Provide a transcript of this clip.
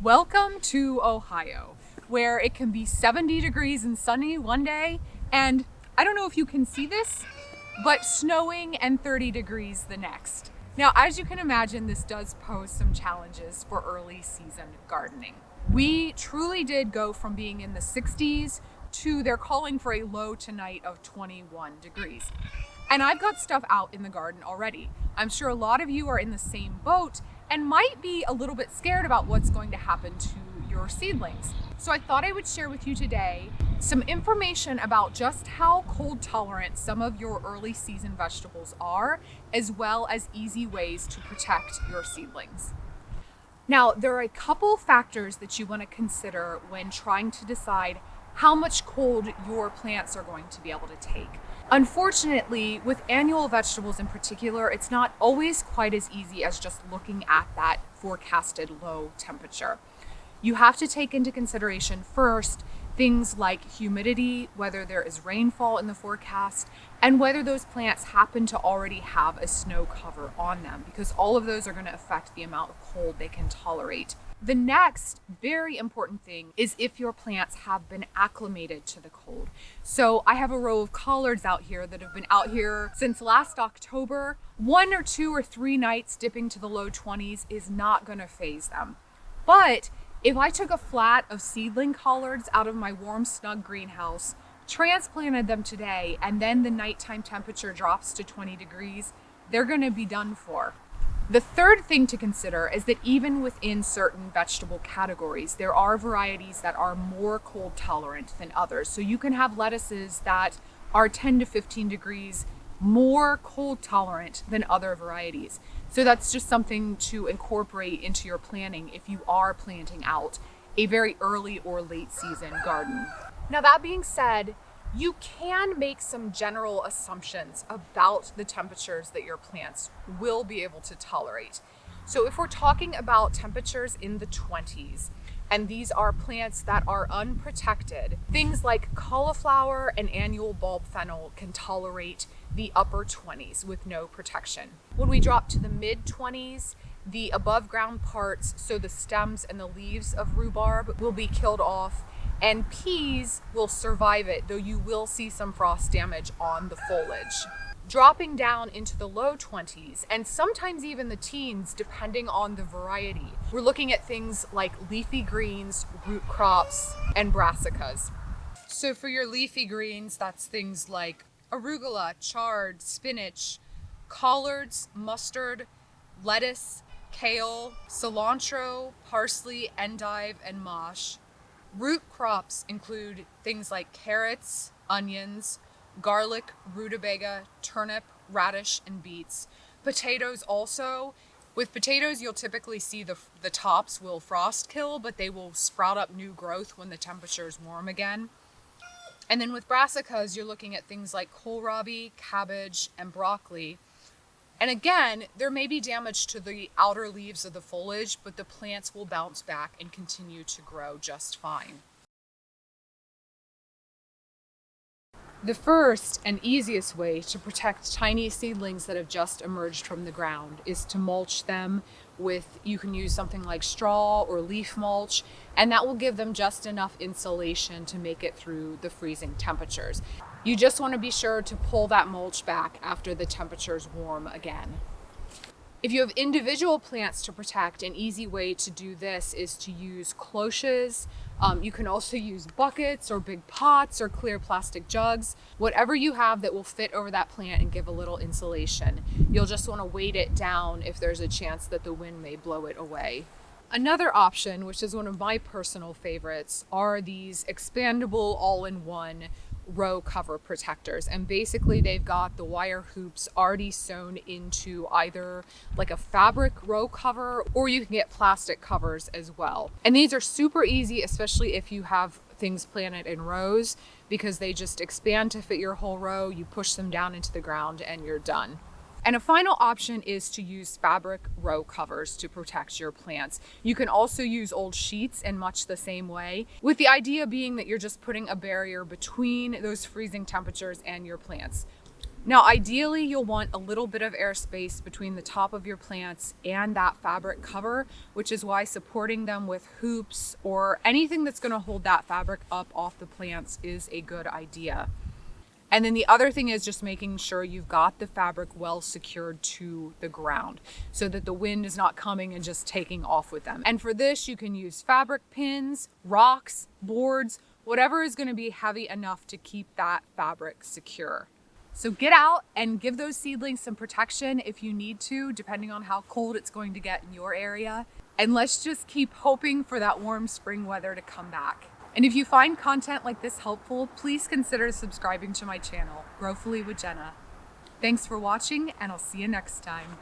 Welcome to Ohio, where it can be 70 degrees and sunny one day, and I don't know if you can see this, but snowing and 30 degrees the next. Now, as you can imagine, this does pose some challenges for early season gardening. We truly did go from being in the 60s to they're calling for a low tonight of 21 degrees. And I've got stuff out in the garden already. I'm sure a lot of you are in the same boat and might be a little bit scared about what's going to happen to your seedlings. So I thought I would share with you today some information about just how cold tolerant some of your early season vegetables are, as well as easy ways to protect your seedlings. Now, there are a couple factors that you want to consider when trying to decide how much cold your plants are going to be able to take. Unfortunately, with annual vegetables in particular, it's not always quite as easy as just looking at that forecasted low temperature. You have to take into consideration first things like humidity, whether there is rainfall in the forecast, and whether those plants happen to already have a snow cover on them, because all of those are going to affect the amount of cold they can tolerate. The next very important thing is if your plants have been acclimated to the cold. So I have a row of collards out here that have been out here since last October. 1 or 2 or 3 nights dipping to the low 20s is not going to faze them. But if I took a flat of seedling collards out of my warm, snug greenhouse, transplanted them today, and then the nighttime temperature drops to 20 degrees, they're going to be done for. The third thing to consider is that even within certain vegetable categories, there are varieties that are more cold tolerant than others. So you can have lettuces that are 10 to 15 degrees more cold tolerant than other varieties. So that's just something to incorporate into your planning if you are planting out a very early or late season garden. Now, that being said, you can make some general assumptions about the temperatures that your plants will be able to tolerate. So if we're talking about temperatures in the 20s, and these are plants that are unprotected, things like cauliflower and annual bulb fennel can tolerate the upper 20s with no protection. When we drop to the mid 20s, the above ground parts, so the stems and the leaves of rhubarb, will be killed off, and peas will survive it, though you will see some frost damage on the foliage. Dropping down into the low 20s, and sometimes even the teens, depending on the variety, we're looking at things like leafy greens, root crops, and brassicas. So for your leafy greens, that's things like arugula, chard, spinach, collards, mustard, lettuce, kale, cilantro, parsley, endive, and mâche. Root crops include things like carrots, onions, garlic, rutabaga, turnip, radish, and beets. Potatoes also. With potatoes, you'll typically see the tops will frost kill, but they will sprout up new growth when the temperature is warm again. And then with brassicas, you're looking at things like kohlrabi, cabbage, and broccoli. And again, there may be damage to the outer leaves of the foliage, but the plants will bounce back and continue to grow just fine. The first and easiest way to protect tiny seedlings that have just emerged from the ground is to mulch them with, you can use something like straw or leaf mulch, and that will give them just enough insulation to make it through the freezing temperatures. You just want to be sure to pull that mulch back after the temperatures warm again. If you have individual plants to protect, an easy way to do this is to use cloches. You can also use buckets or big pots or clear plastic jugs, whatever you have that will fit over that plant and give a little insulation. You'll just want to weight it down if there's a chance that the wind may blow it away. Another option, which is one of my personal favorites, are these expandable all-in-one row cover protectors, and basically they've got the wire hoops already sewn into either like a fabric row cover, or you can get plastic covers as well. And these are super easy, especially if you have things planted in rows, because they just expand to fit your whole row. You push them down into the ground and you're done. And a final option is to use fabric row covers to protect your plants. You can also use old sheets in much the same way, with the idea being that you're just putting a barrier between those freezing temperatures and your plants. Now, ideally, you'll want a little bit of airspace between the top of your plants and that fabric cover, which is why supporting them with hoops or anything that's going to hold that fabric up off the plants is a good idea. And then the other thing is just making sure you've got the fabric well secured to the ground so that the wind is not coming and just taking off with them. And for this, you can use fabric pins, rocks, boards, whatever is going to be heavy enough to keep that fabric secure. So get out and give those seedlings some protection if you need to, depending on how cold it's going to get in your area. And let's just keep hoping for that warm spring weather to come back. And if you find content like this helpful, please consider subscribing to my channel, Growfully with Jenna. Thanks for watching, and I'll see you next time.